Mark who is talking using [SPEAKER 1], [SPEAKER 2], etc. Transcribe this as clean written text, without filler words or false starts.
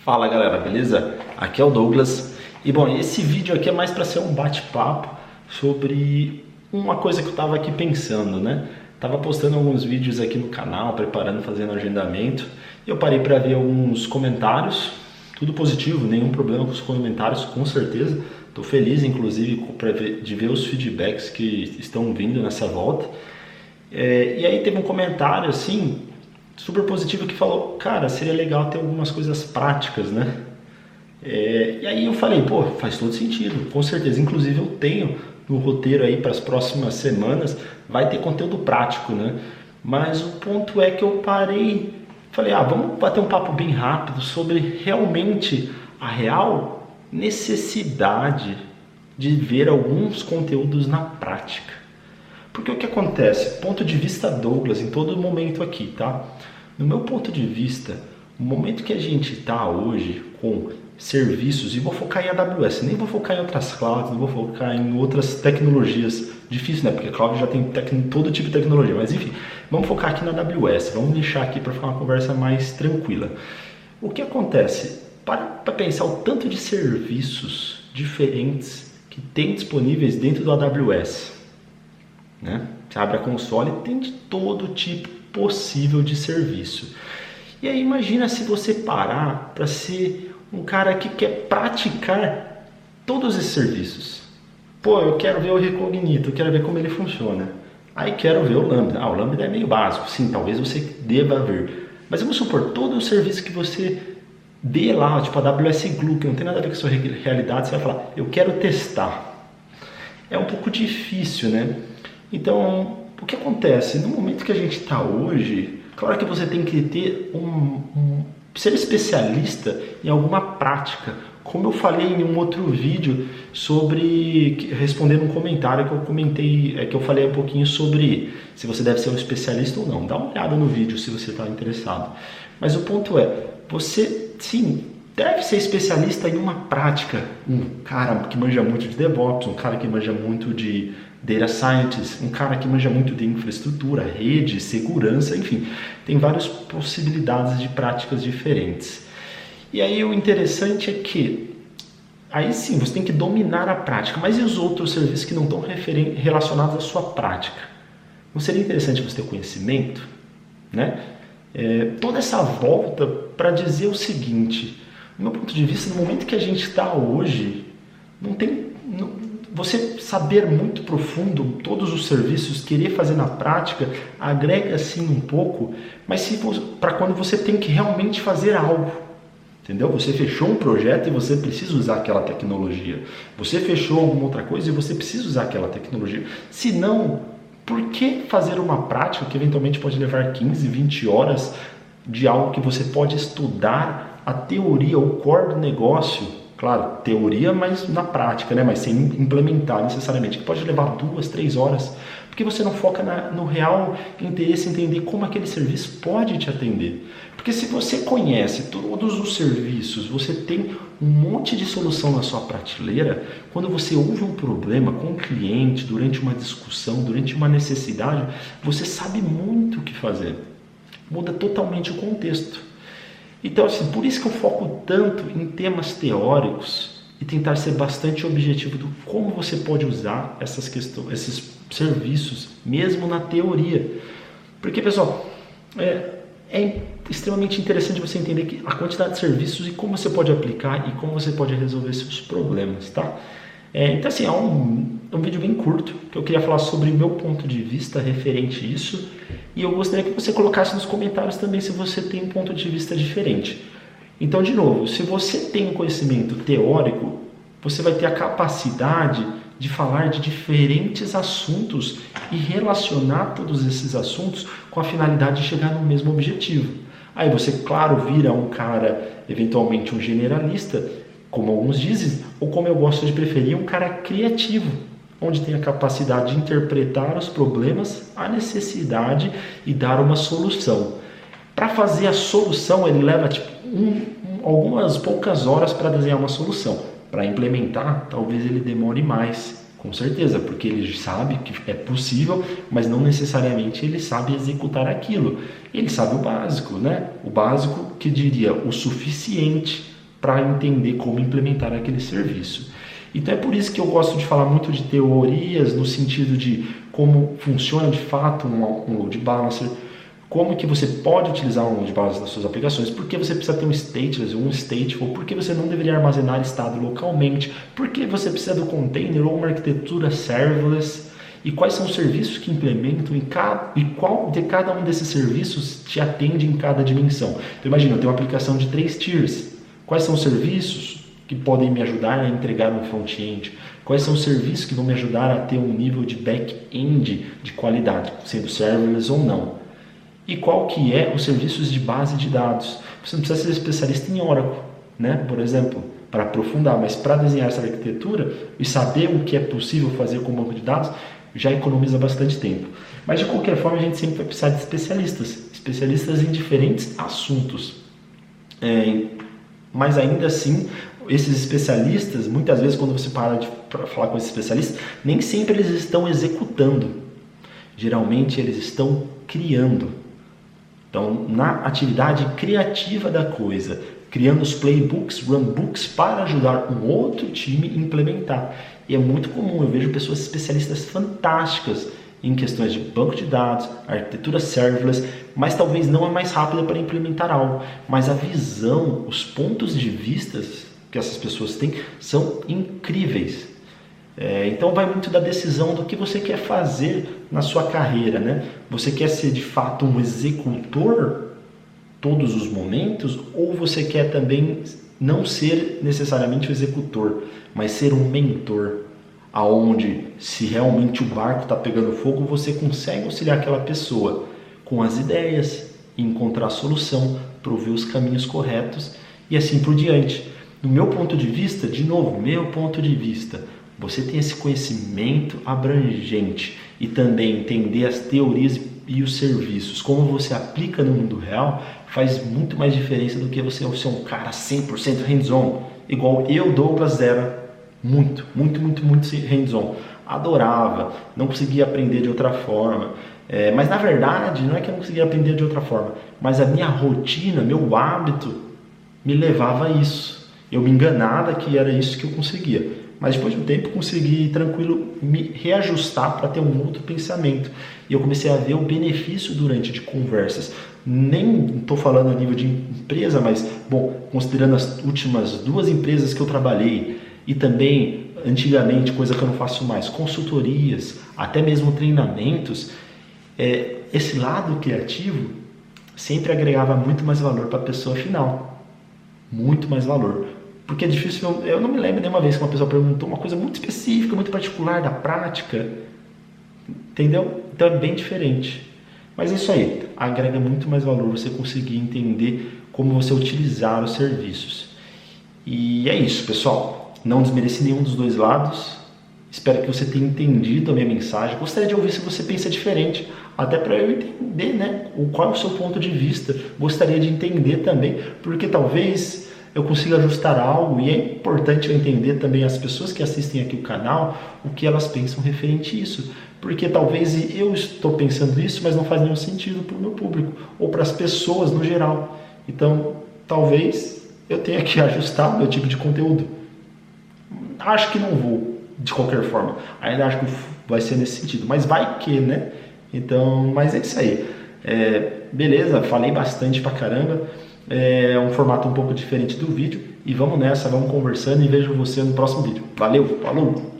[SPEAKER 1] Fala galera, beleza? Aqui é o Douglas e bom, esse vídeo aqui é mais para ser um bate-papo sobre uma coisa que eu tava aqui pensando, né? Tava postando alguns vídeos aqui no canal, preparando, fazendo agendamento e eu parei para ver alguns comentários, tudo positivo, nenhum problema com os comentários, com certeza. Tô feliz inclusive de ver os feedbacks que estão vindo nessa volta. E aí teve um comentário assim super positivo que falou, cara, seria legal ter algumas coisas práticas, né? E aí eu falei, pô, faz todo sentido, com certeza. Inclusive eu tenho no roteiro aí para as próximas semanas, vai ter conteúdo prático, né? Mas o ponto é que eu parei, falei, vamos bater um papo bem rápido sobre realmente a real necessidade de ver alguns conteúdos na prática. Porque o que acontece? Ponto de vista Douglas em todo momento aqui, tá? No meu ponto de vista, o momento que a gente está hoje com serviços, e vou focar em AWS, nem vou focar em outras clouds, não vou focar em outras tecnologias, difícil, né? Porque a cloud já tem todo tipo de tecnologia, mas enfim, vamos focar aqui na AWS, vamos deixar aqui para ficar uma conversa mais tranquila. O que acontece? Para pensar o tanto de serviços diferentes que tem disponíveis dentro do AWS. Né? Você abre a console e tem de todo tipo possível de serviço. E aí imagina se você parar para ser um cara que quer praticar todos esses serviços. Pô, eu quero ver o Recognito, eu quero ver como ele funciona. Aí quero ver o Lambda. O Lambda é meio básico, sim, talvez você deva ver. Mas vamos supor, todo o serviço que você dê lá, tipo a AWS Glue, que não tem nada a ver com a sua realidade, você vai falar, eu quero testar. É um pouco difícil, né? Então, o que acontece? No momento que a gente está hoje, claro que você tem que ter ser especialista em alguma prática. Como eu falei em um outro vídeo sobre, respondendo um comentário que eu comentei, que eu falei um pouquinho sobre se você deve ser um especialista ou não. Dá uma olhada no vídeo se você está interessado. Mas o ponto é, você sim deve ser especialista em uma prática. Um cara que manja muito de DevOps, um cara que manja muito de Data Scientist, um cara que manja muito de infraestrutura, rede, segurança, enfim, tem várias possibilidades de práticas diferentes. E aí o interessante é que, aí sim, você tem que dominar a prática, mas e os outros serviços que não estão relacionados à sua prática? Não seria interessante você ter conhecimento, né? Toda essa volta para dizer o seguinte, do meu ponto de vista, no momento que a gente está hoje, você saber muito profundo todos os serviços, querer fazer na prática, agrega sim um pouco, mas para quando você tem que realmente fazer algo, entendeu? Você fechou um projeto e você precisa usar aquela tecnologia. Você fechou alguma outra coisa e você precisa usar aquela tecnologia. Se não, por que fazer uma prática que eventualmente pode levar 15, 20 horas de algo que você pode estudar a teoria, o core do negócio? Claro, teoria, mas na prática, né? Mas sem implementar necessariamente, que pode levar 2, 3 horas, porque você não foca no real interesse em entender como aquele serviço pode te atender. Porque se você conhece todos os serviços, você tem um monte de solução na sua prateleira, quando você ouve um problema com um cliente, durante uma discussão, durante uma necessidade, você sabe muito o que fazer. Muda totalmente o contexto. Então, assim, por isso que eu foco tanto em temas teóricos e tentar ser bastante objetivo do como você pode usar essas questões, esses serviços, mesmo na teoria. Porque, pessoal, é extremamente interessante você entender a quantidade de serviços e como você pode aplicar e como você pode resolver seus problemas, tá? Então, assim, é um vídeo bem curto que eu queria falar sobre o meu ponto de vista referente a isso. E eu gostaria que você colocasse nos comentários também se você tem um ponto de vista diferente. Então, de novo, se você tem um conhecimento teórico, você vai ter a capacidade de falar de diferentes assuntos e relacionar todos esses assuntos com a finalidade de chegar no mesmo objetivo. Aí você, claro, vira um cara, eventualmente um generalista, como alguns dizem, ou como eu gosto de preferir, um cara criativo, onde tem a capacidade de interpretar os problemas, a necessidade e dar uma solução. Para fazer a solução, ele leva algumas poucas horas para desenhar uma solução. Para implementar, talvez ele demore mais, com certeza, porque ele sabe que é possível, mas não necessariamente ele sabe executar aquilo. Ele sabe o básico, né? O básico que diria o suficiente para entender como implementar aquele serviço. Então é por isso que eu gosto de falar muito de teorias no sentido de como funciona de fato um load balancer, como que você pode utilizar um load balancer nas suas aplicações, por que você precisa ter um stateless ou um stateful, por que você não deveria armazenar estado localmente, por que você precisa do container ou uma arquitetura serverless, e quais são os serviços que implementam e qual de cada um desses serviços te atende em cada dimensão. Então imagina, eu tenho uma aplicação de 3 tiers, quais são os serviços que podem me ajudar a entregar um front-end? Quais são os serviços que vão me ajudar a ter um nível de back-end de qualidade, sendo serverless ou não? E qual que é os serviços de base de dados? Você não precisa ser especialista em Oracle, né? Por exemplo, para aprofundar, mas para desenhar essa arquitetura e saber o que é possível fazer com o banco de dados, já economiza bastante tempo. Mas de qualquer forma, a gente sempre vai precisar de especialistas em diferentes assuntos. Mas ainda assim, esses especialistas, muitas vezes quando você para de falar com esses especialistas, nem sempre eles estão executando. Geralmente eles estão criando. Então, na atividade criativa da coisa, criando os playbooks, runbooks para ajudar um outro time a implementar. E é muito comum, eu vejo pessoas especialistas fantásticas em questões de banco de dados, arquitetura serverless, mas talvez não a mais rápida para implementar algo. Mas a visão, os pontos de vista que essas pessoas têm são incríveis. Então vai muito da decisão do que você quer fazer na sua carreira, né? Você quer ser de fato um executor todos os momentos, ou você quer também não ser necessariamente um executor, mas ser um mentor, aonde se realmente o barco está pegando fogo, você consegue auxiliar aquela pessoa com as ideias, encontrar a solução, prover os caminhos corretos e assim por diante. Do meu ponto de vista, de novo, você tem esse conhecimento abrangente e também entender as teorias e os serviços, como você aplica no mundo real, faz muito mais diferença do que você ser um cara 100% hands-on, igual eu, Douglas, era muito hands-on. Adorava, não conseguia aprender de outra forma, mas na verdade não é que eu não conseguia aprender de outra forma, mas a minha rotina, meu hábito me levava a isso. Eu me enganava que era isso que eu conseguia. Mas depois de um tempo consegui tranquilo me reajustar para ter um outro pensamento. E eu comecei a ver o benefício durante de conversas. Nem estou falando a nível de empresa, mas, considerando as últimas 2 empresas que eu trabalhei e também, antigamente, coisa que eu não faço mais, consultorias, até mesmo treinamentos, esse lado criativo sempre agregava muito mais valor para a pessoa final. Muito mais valor. Porque é difícil, eu não me lembro nenhuma vez que uma pessoa perguntou uma coisa muito específica, muito particular da prática, entendeu? Então é bem diferente. Mas é isso aí, agrega muito mais valor você conseguir entender como você utilizar os serviços. E é isso, pessoal. Não desmereci nenhum dos 2 lados. Espero que você tenha entendido a minha mensagem. Gostaria de ouvir se você pensa diferente, até para eu entender, né, qual é o seu ponto de vista. Gostaria de entender também, porque talvez eu consigo ajustar algo, e é importante eu entender também as pessoas que assistem aqui o canal, o que elas pensam referente a isso, porque talvez eu estou pensando isso, mas não faz nenhum sentido para o meu público, ou para as pessoas no geral. Então, talvez eu tenha que ajustar o meu tipo de conteúdo. Acho que não vou, de qualquer forma, ainda acho que vai ser nesse sentido, mas vai que, né? Então, mas é isso aí. Beleza, falei bastante pra caramba. É um formato um pouco diferente do vídeo e vamos nessa, vamos conversando e vejo você no próximo vídeo. Valeu, falou!